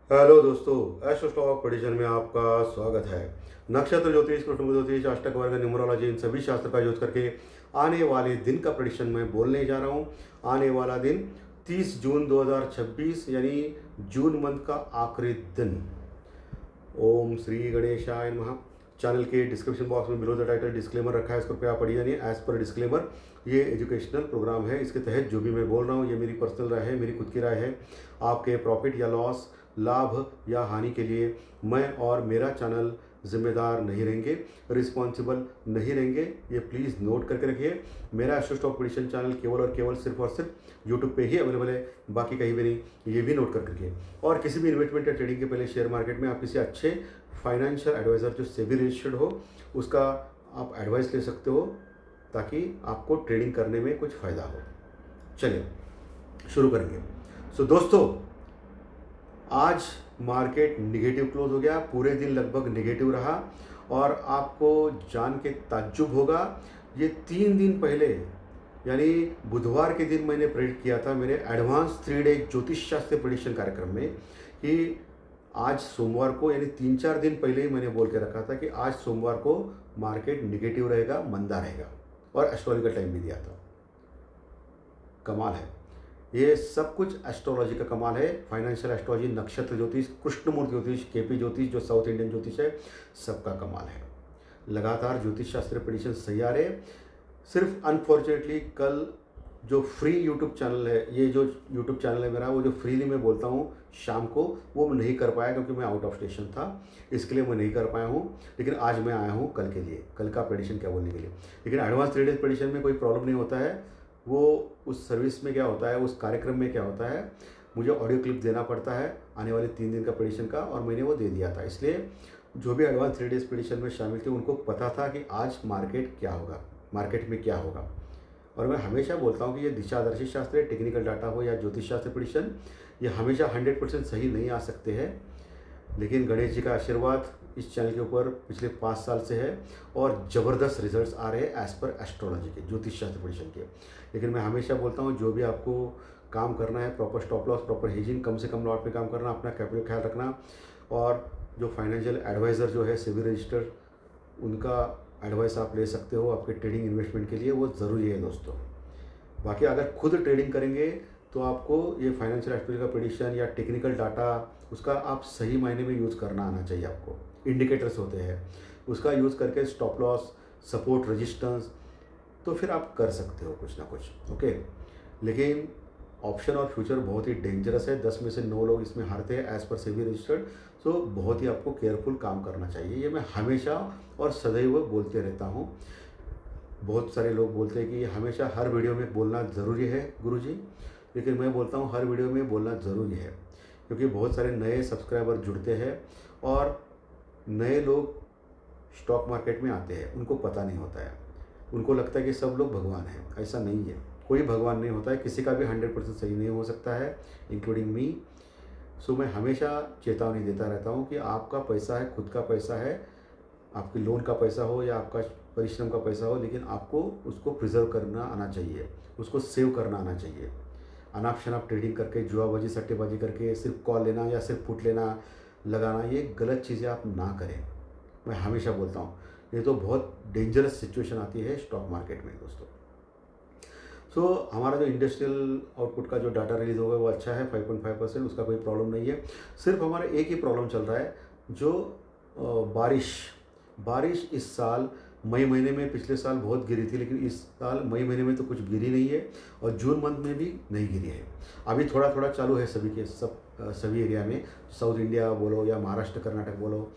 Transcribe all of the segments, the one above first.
Hello दोस्तों, astro stock prediction में आपका स्वागत है। नक्षत्र ज्योतिष, कुटुंब ज्योतिष, अष्टक वर्ग, न्यूमरोलॉजी, इन सभी शास्त्र का यूज करके आने वाले दिन का प्रेडिक्शन मैं बोलने जा रहा हूँ। आने वाला दिन 30 जून 2026 यानी जून मंथ का आखिरी दिन। ओम श्री गणेशाय नमः। चैनल के डिस्क्रिप्शन बॉक्स में बिलो द टाइटल डिस्क्लेमर रखा है, इसको कृपया पढ़िए। यानी एज पर डिस्क्लेमर ये एजुकेशनल प्रोग्राम है, इसके तहत जो भी मैं बोल रहा हूँ ये मेरी पर्सनल राय है, मेरी खुद की राय है। आपके प्रॉफिट या लॉस, लाभ या हानि के लिए मैं और मेरा चैनल जिम्मेदार नहीं रहेंगे, रिस्पॉन्सिबल नहीं रहेंगे। ये प्लीज़ नोट करके रखिए। मेरा एस्ट्रो स्टॉक प्रेडिक्शन चैनल केवल और केवल सिर्फ और सिर्फ यूट्यूब पे ही अवेलेबल है, बाकी कहीं भी नहीं। ये भी नोट करके रखिए। और किसी भी इन्वेस्टमेंट या ट्रेडिंग के पहले शेयर मार्केट में आप किसी अच्छे फाइनेंशियल एडवाइज़र जो सेबी रजिस्टर्ड हो उसका आप एडवाइस ले सकते हो, ताकि आपको ट्रेडिंग करने में कुछ फ़ायदा हो। चलिए शुरू करेंगे। सो दोस्तों, आज मार्केट निगेटिव क्लोज हो गया, पूरे दिन लगभग निगेटिव रहा। और आपको जान के ताज्जुब होगा, ये 3 दिन पहले यानी बुधवार के दिन मैंने प्रेडिक्ट किया था मेरे एडवांस 3 डे ज्योतिष शास्त्र प्रेडिक्शन कार्यक्रम में कि आज सोमवार को, यानी 3-4 दिन पहले ही मैंने बोल के रखा था कि आज सोमवार को मार्केट निगेटिव रहेगा, मंदा रहेगा, और एस्ट्रोलॉजिकल टाइम भी दिया था। कमाल है, ये सब कुछ एस्ट्रोलॉजी का कमाल है। फाइनेंशियल एस्ट्रोलॉजी, नक्षत्र ज्योतिष, कृष्णमूर्ति ज्योतिष, केपी ज्योतिष जो साउथ इंडियन ज्योतिष है, सबका कमाल है। लगातार ज्योतिष शास्त्र प्रेडिक्शन सही आ रहे। सिर्फ अनफॉर्चुनेटली कल जो फ्री यूट्यूब चैनल है, ये जो यूट्यूब चैनल है मेरा, वो जो फ्रीली मैं बोलता हूँ शाम को, वो मैं नहीं कर पाया क्योंकि मैं आउट ऑफ स्टेशन था, इसके लिए मैं नहीं कर पाया हूँ। लेकिन आज मैं आया हूँ कल के लिए, कल का प्रेडिक्शन क्या बोलने के लिए। लेकिन एडवांस 3 डेज प्रेडिक्शन में कोई प्रॉब्लम नहीं होता है। वो उस सर्विस में क्या होता है, उस कार्यक्रम में क्या होता है, मुझे ऑडियो क्लिप देना पड़ता है आने वाले 3 दिन का प्रेडिक्शन का, और मैंने वो दे दिया था। इसलिए जो भी एडवांस 3 डेज प्रेडिक्शन में शामिल थे उनको पता था कि आज मार्केट क्या होगा, मार्केट में क्या होगा। और मैं हमेशा बोलता हूँ कि ये दिशादर्शी शास्त्र है, टेक्निकल डाटा हो या ज्योतिष शास्त्र प्रेडिक्शन, ये हमेशा 100% सही नहीं आ सकते हैं। लेकिन गणेश जी का आशीर्वाद इस चैनल के ऊपर पिछले 5 साल से है, और ज़बरदस्त रिजल्ट्स आ रहे हैं एज़ पर एस्ट्रोलॉजी के, ज्योतिष शास्त्र प्रेडिक्शन के। लेकिन मैं हमेशा बोलता हूँ, जो भी आपको काम करना है, proper stop loss, proper hedging, कम से कम लॉट पे काम करना, अपना कैपिटल ख्याल रखना, और जो फाइनेंशियल एडवाइज़र जो है सेबी रजिस्टर्ड, उनका एडवाइस आप ले सकते हो आपके ट्रेडिंग इन्वेस्टमेंट के लिए, वो ज़रूरी है दोस्तों। बाकी अगर खुद ट्रेडिंग करेंगे तो आपको ये फाइनेंशियल एस्ट्रोलॉजी का प्रेडिक्शन या टेक्निकल डाटा, उसका आप सही मायने में यूज़ करना आना चाहिए आपको। इंडिकेटर्स होते हैं, उसका यूज़ करके स्टॉप लॉस, सपोर्ट, रेजिस्टेंस, तो फिर आप कर सकते हो कुछ ना कुछ। ओके, लेकिन ऑप्शन और फ्यूचर बहुत ही डेंजरस है। 10 में से 9 लोग इसमें हारते हैं एज़ पर सेबी रजिस्टर्ड। सो बहुत ही आपको केयरफुल काम करना चाहिए, ये मैं हमेशा और सदैव बोलते रहता हूँ। बहुत सारे लोग बोलते हैं कि हमेशा हर वीडियो में बोलना ज़रूरी है गुरुजी, लेकिन मैं बोलता हूँ हर वीडियो में बोलना ज़रूरी है, क्योंकि बहुत सारे नए सब्सक्राइबर जुड़ते हैं और नए लोग स्टॉक मार्केट में आते हैं, उनको पता नहीं होता है, उनको लगता है कि सब लोग भगवान हैं। ऐसा नहीं है, कोई भगवान नहीं होता है, किसी का भी 100% सही नहीं हो सकता है, इंक्लूडिंग मी। सो मैं हमेशा चेतावनी देता रहता हूँ कि आपका पैसा है, खुद का पैसा है, आपकी लोन का पैसा हो या आपका परिश्रम का पैसा हो, लेकिन आपको उसको प्रिजर्व करना आना चाहिए, उसको सेव करना आना चाहिए। अनाप शनाप ट्रेडिंग करके, जुआबाजी, सट्टेबाजी करके सिर्फ कॉल लेना या सिर्फ पुट लेना, लगाना, ये गलत चीज़ें आप ना करें। मैं हमेशा बोलता हूँ, ये तो बहुत डेंजरस सिचुएशन आती है स्टॉक मार्केट में दोस्तों। सो हमारा जो इंडस्ट्रियल आउटपुट का जो डाटा रिलीज़ होगा वो अच्छा है, 5.5%, उसका कोई प्रॉब्लम नहीं है। सिर्फ हमारा एक ही प्रॉब्लम चल रहा है, जो बारिश इस साल मई महीने में, पिछले साल बहुत गिरी थी, लेकिन इस साल मई महीने में तो कुछ गिरी नहीं है, और जून मंथ में भी नहीं गिरी है। अभी थोड़ा थोड़ा चालू है सभी एरिया में, साउथ इंडिया बोलो या महाराष्ट्र कर्नाटक बोलो,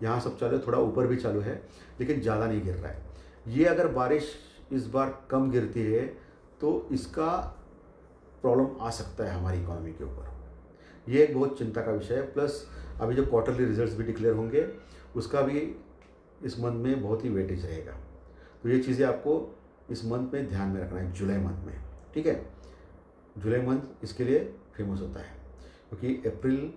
यहाँ सब चालू है, थोड़ा ऊपर भी चालू है, लेकिन ज़्यादा नहीं गिर रहा है। ये अगर बारिश इस बार कम गिरती है तो इसका प्रॉब्लम आ सकता है हमारी इकोनॉमी के ऊपर। ये एक बहुत चिंता का विषय है। प्लस अभी जो क्वार्टरली रिजल्ट्स भी डिक्लेयर होंगे, उसका भी इस मंथ में बहुत ही वेटेज रहेगा। तो ये चीज़ें आपको इस मंथ में ध्यान में रखना है, जुलाई मंथ में, ठीक है। जुलाई मंथ इसके लिए फेमस होता है, क्योंकि अप्रैल,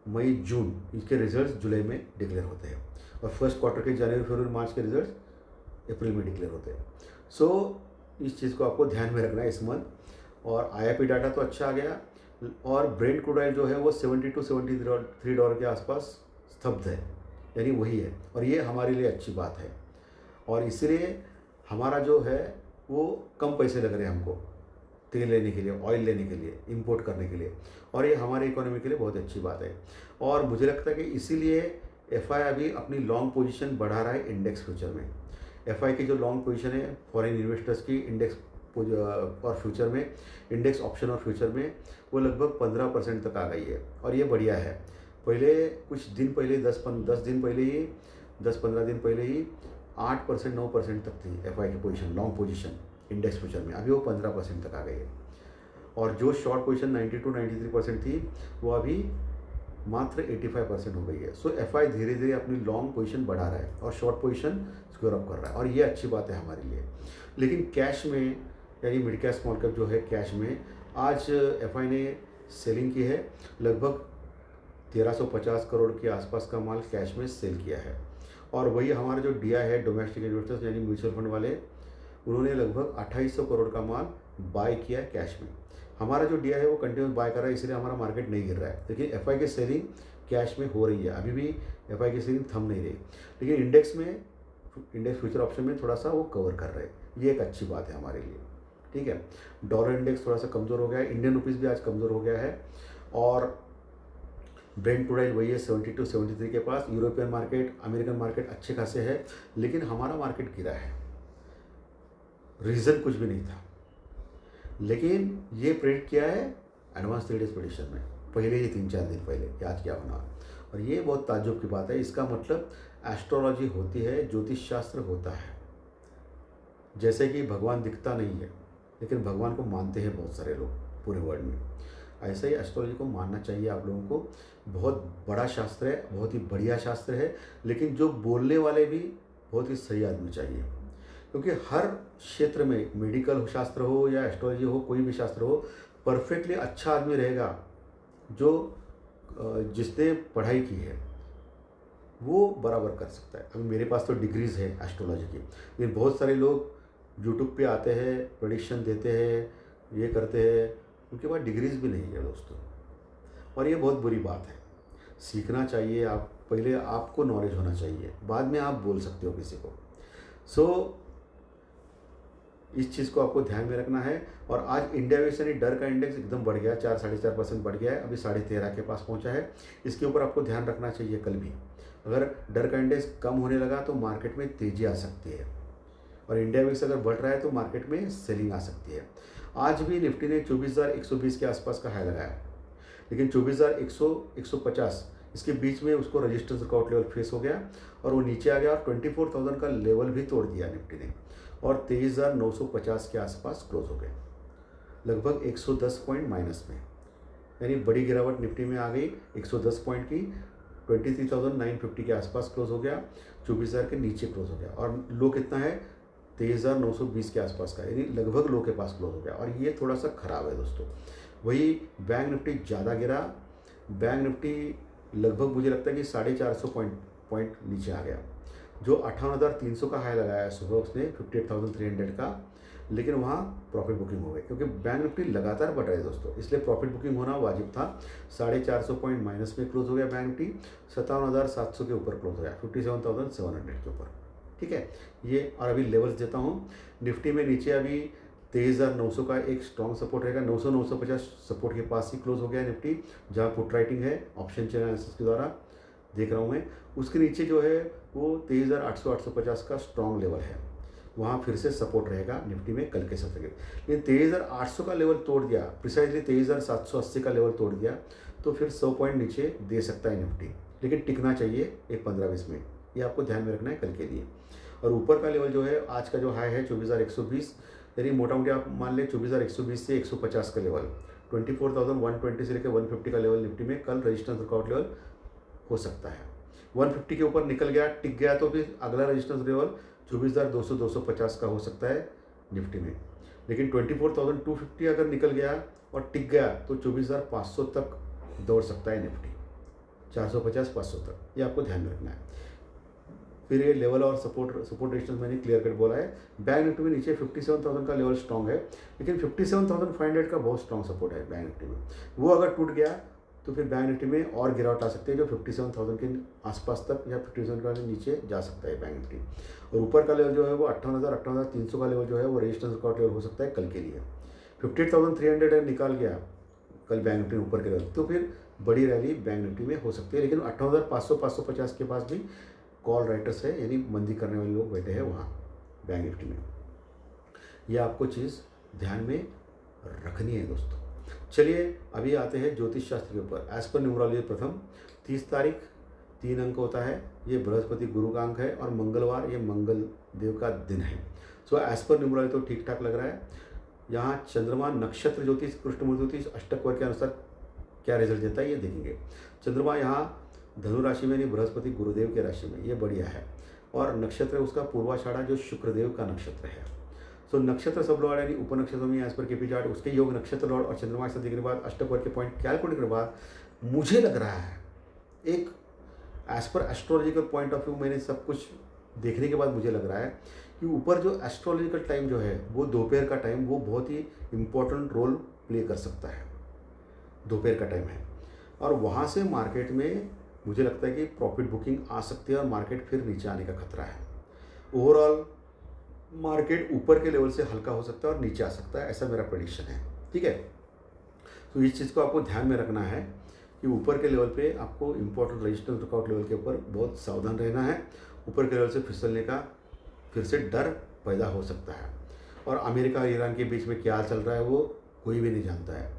मई, जून इसके रिजल्ट्स जुलाई में डिक्लेयर होते हैं, और फर्स्ट क्वार्टर के जनवरी, फरवरी, मार्च के रिजल्ट्स अप्रैल में डिक्लेयर होते हैं। सो इस चीज़ को आपको ध्यान में रखना है इस मंथ। और आईआईपी डाटा तो अच्छा आ गया, और ब्रेंट क्रूड ऑयल जो है वो 70 टू $73 के आसपास स्तब्ध है, यानी वही है, और ये हमारे लिए अच्छी बात है। और इसलिए हमारा जो है वो कम पैसे लग रहे हैं हमको तेल लेने के लिए, ऑयल लेने के लिए, इंपोर्ट करने के लिए, और ये हमारे इकोनॉमी के लिए बहुत अच्छी बात है। और मुझे लगता है कि इसीलिए एफआई अभी अपनी लॉन्ग पोजीशन बढ़ा रहा है इंडेक्स फ्यूचर में। एफआई की जो लॉन्ग पोजीशन है फॉरेन इन्वेस्टर्स की इंडेक्स और फ्यूचर में, इंडेक्स ऑप्शन और फ्यूचर में, वो लगभग 15% तक आ गई है, और ये बढ़िया है। पहले कुछ दिन पहले 10 दिन पहले ही, 10-15 दिन पहले ही 8% 9% तक थी एफआई की position, long position index future में, अभी वो 15% तक आ गई है। और जो शॉर्ट पोजीशन 90 टू 93% थी वो अभी मात्र 85% हो गई है। सो एफआई धीरे धीरे अपनी लॉन्ग पोजीशन बढ़ा रहा है और शॉर्ट पोजीशन स्क्वेयर अप कर रहा है, और ये अच्छी बात है हमारे लिए। लेकिन कैश में, यानी मिड कैप स्मॉल कैप जो है कैश में, आज एफआई ने सेलिंग की है, लगभग 1350 करोड़ के आसपास का माल कैश में सेल किया है। और वही हमारा जो डीआई है, डोमेस्टिक इन्वेस्टर्स यानी म्यूचुअल फंड वाले, उन्होंने लगभग 2800 करोड़ का माल बाय किया है कैश में। हमारा जो डीआई है वो कंटिन्यूस बाय कर रहा है, इसलिए हमारा मार्केट नहीं गिर रहा है। लेकिन एफआई की सेलिंग कैश में हो रही है, अभी भी एफआई की सेलिंग थम नहीं रही। लेकिन इंडेक्स में, इंडेक्स फ्यूचर ऑप्शन में थोड़ा सा वो कवर कर रहे हैं, ये एक अच्छी बात है हमारे लिए। ठीक है, डॉलर इंडेक्स थोड़ा सा कमज़ोर हो गया है, इंडियन रुपीज़ भी आज कमज़ोर हो गया है, और ब्रेंट क्रूड ऑयल वही है 70 टू 73 के पास। यूरोपियन मार्केट, अमेरिकन मार्केट अच्छे खासे है, लेकिन हमारा मार्केट गिरा है। रीज़न कुछ भी नहीं था, लेकिन ये प्रेडिक्ट किया है एडवांस 3 डेज प्रेडिक्शन में, पहले ही 3-4 दिन पहले कि आज क्या होना है। और ये बहुत ताज्जुब की बात है। इसका मतलब एस्ट्रोलॉजी होती है, ज्योतिष शास्त्र होता है। जैसे कि भगवान दिखता नहीं है, लेकिन भगवान को मानते हैं बहुत सारे लोग पूरे वर्ल्ड में, ऐसे ही एस्ट्रोलॉजी को मानना चाहिए आप लोगों को। बहुत बड़ा शास्त्र है, बहुत ही बढ़िया शास्त्र है, लेकिन जो बोलने वाले भी बहुत ही सही आदमी चाहिए, क्योंकि हर क्षेत्र में, मेडिकल शास्त्र हो या एस्ट्रोलॉजी हो, कोई भी शास्त्र हो, परफेक्टली अच्छा आदमी रहेगा जो जिसने पढ़ाई की है, वो बराबर कर सकता है। अभी मेरे पास तो डिग्रीज़ है एस्ट्रोलॉजी की, लेकिन बहुत सारे लोग यूट्यूब पे आते हैं, प्रेडिक्शन देते हैं, ये करते हैं, उनके पास डिग्रीज़ भी नहीं है दोस्तों, और ये बहुत बुरी बात है। सीखना चाहिए, आप पहले आपको नॉलेज होना चाहिए, बाद में आप बोल सकते हो किसी को। सो इस चीज़ को आपको ध्यान में रखना है। और आज इंडिया वेस्ट यानी डर का इंडेक्स एकदम बढ़ गया, 4-4.5% बढ़ गया है, अभी 13.5 के पास पहुंचा है। इसके ऊपर आपको ध्यान रखना चाहिए। कल भी अगर डर का इंडेक्स कम होने लगा तो मार्केट में तेज़ी आ सकती है, और इंडिया वेस्ट अगर बढ़ रहा है तो मार्केट में सेलिंग आ सकती है। आज भी निफ्टी ने 24,120 के आसपास का हाई लगाया, लेकिन 24,100-150 इसके बीच में उसको रजिस्टेंस ब्रेकआउट लेवल फेस हो गया, और वो नीचे आ गया, और 24,000 का लेवल भी तोड़ दिया निफ्टी ने, और 23,950 के आसपास क्लोज हो गए, लगभग 110 पॉइंट माइनस में। यानी बड़ी गिरावट निफ्टी में आ गई 110 पॉइंट की, 23,950 के आसपास क्लोज हो गया, 24,000 के नीचे क्लोज हो गया, और लो कितना है 23,920 के आसपास का, यानी लगभग लो के पास क्लोज हो गया, और ये थोड़ा सा खराब है दोस्तों। वही बैंक निफ्टी ज़्यादा गिरा, बैंक निफ्टी लगभग मुझे लगता है कि 450 पॉइंट नीचे आ गया। जो 58,300 का हाई लगाया सुबह उसने 58,300 का, लेकिन वहाँ प्रॉफिट बुकिंग हो गई, क्योंकि बैंक निफ्टी लगातार बढ़ रहा है दोस्तों, इसलिए प्रॉफिट बुकिंग होना वाजिब था। 450 पॉइंट माइनस में क्लोज हो गया बैंक निफ्टी, 57,700 के ऊपर क्लोज हो गया, 57,700 के ऊपर। ठीक है, ये और अभी लेवल्स देता हूँ। निफ्टी में नीचे अभी 23,900 का एक स्ट्रॉन्ग सपोर्ट रहेगा, 900-950 सपोर्ट के पास ही क्लोज हो गया निफ्टी, जहाँ पुट राइटिंग है ऑप्शन चैनल एनालिसिस के द्वारा देख रहा हूँ मैं। उसके नीचे जो है वो 23,800-850 का स्ट्रॉन्ग लेवल है, वहाँ फिर से सपोर्ट रहेगा निफ्टी में कल के सत्र के। लेकिन 23,800 का लेवल तोड़ दिया, प्रिसाइजली 23,780 का लेवल तोड़ दिया, तो फिर 100 पॉइंट नीचे दे सकता है निफ्टी, लेकिन टिकना चाहिए एक 15-20 मिनट, ये आपको ध्यान में रखना है कल के लिए। और ऊपर का लेवल जो है, आज का जो हाई है 24,120, यानी मोटा मोटी आप मान लें 24,120 से 150 का लेवल, 24,120 से लेकर 150 का लेवल निफ्टी में कल रजिस्टेंस ब्रेकआउट लेवल हो सकता है। 150 के ऊपर निकल गया, टिक गया, तो फिर अगला रजिस्टेंस लेवल 24,200-250 का हो सकता है निफ्टी में। लेकिन 24,250 अगर निकल गया और टिक गया तो 24,500 तक दौड़ सकता है निफ्टी, 450-500 तक, ये आपको ध्यान में रखना है। फिर ये लेवल और सपोर्ट रेजिस्टेंस मैंने क्लियर कट बोला है। बैंक निफ्टी में नीचे 57,000 का लेवल स्ट्रॉन्ग है, लेकिन 57,500 का बहुत स्ट्रॉन्ग सपोर्ट है बैंक निफ्टी में। वो अगर टूट गया तो फिर बैंक निफ्टी में और गिरावट आ सकती है, जो 57,000 के आसपास तक या 57,000 का नीचे जा सकता है बैंक निफ्टी। और ऊपर का लेवल जो है वो 58,300 का लेवल जो है वो रेजिस्टेंस रिकॉर्ड लेवल हो सकता है कल के लिए। 58,300 निकाल गया कल बैंक निफ्टी ऊपर के लेवल, तो फिर बड़ी रैली बैंक निफ्टी में हो सकती है। लेकिन 58,500 550 के पास भी कॉल राइटर्स है, यानी मंदी करने वाले लोग बैठे हैं वहाँ बैंक निफ्टी में। ये आपको चीज़ ध्यान में रखनी है दोस्तों। चलिए अभी आते हैं ज्योतिष शास्त्र के ऊपर। एज पर न्यूमरोलॉजी प्रथम 30 तारीख 3 अंक होता है, ये बृहस्पति गुरु का अंक है, और मंगलवार ये मंगल देव का दिन है। सो एज पर न्यूमरोलॉजी तो ठीक ठाक लग रहा है। यहाँ चंद्रमा नक्षत्र ज्योतिष कृष्णमूर्ति ज्योतिष अष्टक वर्ग के अनुसार क्या रिजल्ट देता है ये देखेंगे। चंद्रमा यहाँ धनु राशि में, नहीं बृहस्पति गुरुदेव के राशि में, ये बढ़िया है। और नक्षत्र उसका पूर्वाषाढ़ा जो शुक्रदेव का नक्षत्र है। सो नक्षत्र सब लॉर्ड यानी उपनक्षत्र में एज पर केपी चार्ट उसके योग नक्षत्र लॉर्ड और चंद्रमा से देखने के बाद अष्टक वर्ग के पॉइंट कैलकुलेट करने के बाद मुझे लग रहा है, एक as per astrological point of view मैंने सब कुछ देखने के बाद मुझे लग रहा है कि ऊपर जो एस्ट्रोलॉजिकल टाइम जो है वो दोपहर का टाइम वो बहुत ही इम्पोर्टेंट रोल प्ले कर सकता है। दोपहर का टाइम है और वहाँ से मार्केट में मुझे लगता है कि प्रॉफिट बुकिंग आ सकती है और मार्केट फिर नीचे आने का खतरा है। ओवरऑल मार्केट ऊपर के लेवल से हल्का हो सकता है और नीचे आ सकता है, ऐसा मेरा प्रेडिक्शन है। ठीक है, तो इस चीज़ को आपको ध्यान में रखना है कि ऊपर के लेवल पे आपको इम्पोर्टेंट रेजिस्टेंस ब्रेकआउट लेवल के ऊपर बहुत सावधान रहना है। ऊपर के लेवल से फिसलने का फिर से डर पैदा हो सकता है। और अमेरिका और ईरान के बीच में क्या चल रहा है वो कोई भी नहीं जानता है।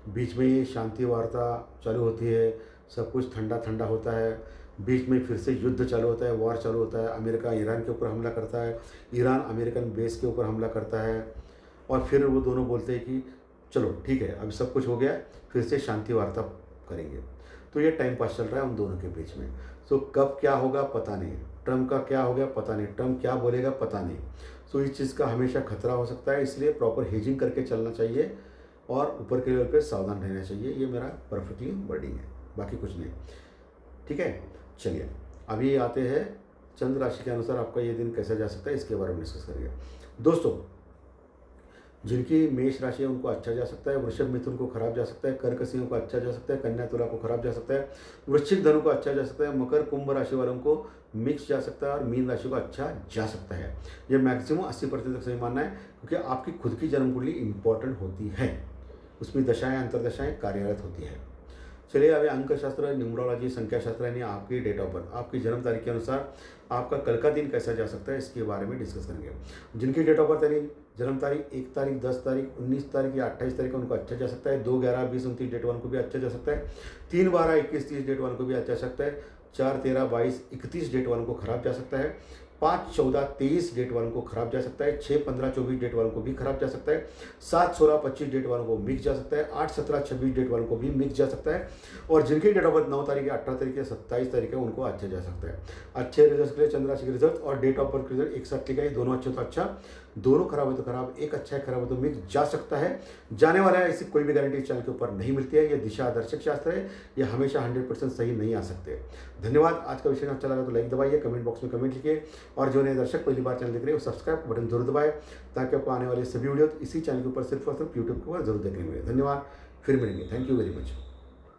बीच में ये शांति वार्ता चालू होती है, सब कुछ ठंडा ठंडा होता है, बीच में फिर से युद्ध चालू होता है, वॉर चालू होता है। अमेरिका ईरान के ऊपर हमला करता है, ईरान अमेरिकन बेस के ऊपर हमला करता है, और फिर वो दोनों बोलते हैं कि चलो ठीक है अभी सब कुछ हो गया, फिर से शांति वार्ता करेंगे। तो ये टाइम पास चल रहा है उन दोनों के बीच में। सो कब क्या होगा पता नहीं, ट्रम्प का क्या हो गया पता नहीं, ट्रम्प क्या बोलेगा पता नहीं। सो इस चीज़ का हमेशा खतरा हो सकता है, इसलिए प्रॉपर हेजिंग करके चलना चाहिए और ऊपर के लेवल पे सावधान रहना चाहिए। ये मेरा परफेक्टली वर्डिंग है, बाकी कुछ नहीं। ठीक है, चलिए अभी आते हैं चंद्र राशि के अनुसार आपका ये दिन कैसा जा सकता है, इसके बारे में डिस्कस करेंगे। दोस्तों, जिनकी मेष राशि है उनको अच्छा जा सकता है, वृषभ मिथुन को खराब जा सकता है, कर्क सिंह को अच्छा जा सकता है, कन्या तुला को खराब जा सकता है, वृश्चिक धनु को अच्छा जा सकता है, मकर कुंभ राशि वालों को मिक्स जा सकता है और मीन राशि को अच्छा जा सकता है। ये मैक्सिमम 80% तक सही मानना है, क्योंकि आपकी खुद की जन्म कुंडली इंपॉर्टेंट होती है, उसमें दशाएं अंतरदशाएं कार्यरत होती है। चलिए अभी अंक शास्त्र, न्यूमरोलॉजी, संख्या शास्त्र यानी आपकी डेट ऑफ बर्थ, आपकी जन्म तारीख के अनुसार आपका कल का दिन कैसा जा सकता है इसके बारे में डिस्कस करेंगे। जिनकी डेट ऑफ बर्थ यानी जन्म तारीख 1 तारीख, 10 तारीख, 19 तारीख या 28 तारीख उनको अच्छा जा सकता है। 2, 11, 20, 29 डेट वालों को भी अच्छा जा सकता है। 3, 12, 21, 30 डेट वालों को भी अच्छा जा सकता है। 4, 13, 22, 31 डेट वालों को खराब जा सकता है। 5, 14, 23 डेट वालों को खराब जा सकता है। 6, 15, 24 डेट वालों को भी खराब जा सकता है। 7, 16, 25 डेट वालों को मिक्स जा सकता है। 8, 17, 26 डेट वालों को भी मिक्स जा सकता है। और जिनकी डेट ऑफ बर्थ 9 तारीख, 18 तारीख या 27 तारीख है उनको अच्छा जा सकता है। अच्छे रिजल्ट के लिए चंद्र राशि के रिजल्ट और डेट ऑफ बर्थ के रिजल्ट एक साथ लिखा है। दोनों अच्छे तो अच्छा, दोनों खराब है तो खराब, एक अच्छा है खराब है तो मिक्स जा सकता है, जाने वाला है। ऐसी कोई भी गारंटी चैनल के ऊपर नहीं मिलती है। ये दिशा आदर्शक शास्त्र है, ये हमेशा 100% सही नहीं आ सकते। धन्यवाद। आज का विषय अच्छा लगा तो लाइक दबाइए, कमेंट बॉक्स में कमेंट लिखिए, और जो नए दर्शक पहली बार चैनल देख रहे हो सब्सक्राइब बटन जरूर दबाएं, ताकि आपको आने वाले सभी वीडियो इसी चैनल के ऊपर सिर्फ और सिर्फ यूट्यूब के ऊपर जरूर देखने मिले। धन्यवाद, फिर मिलेंगे। Thank you very much.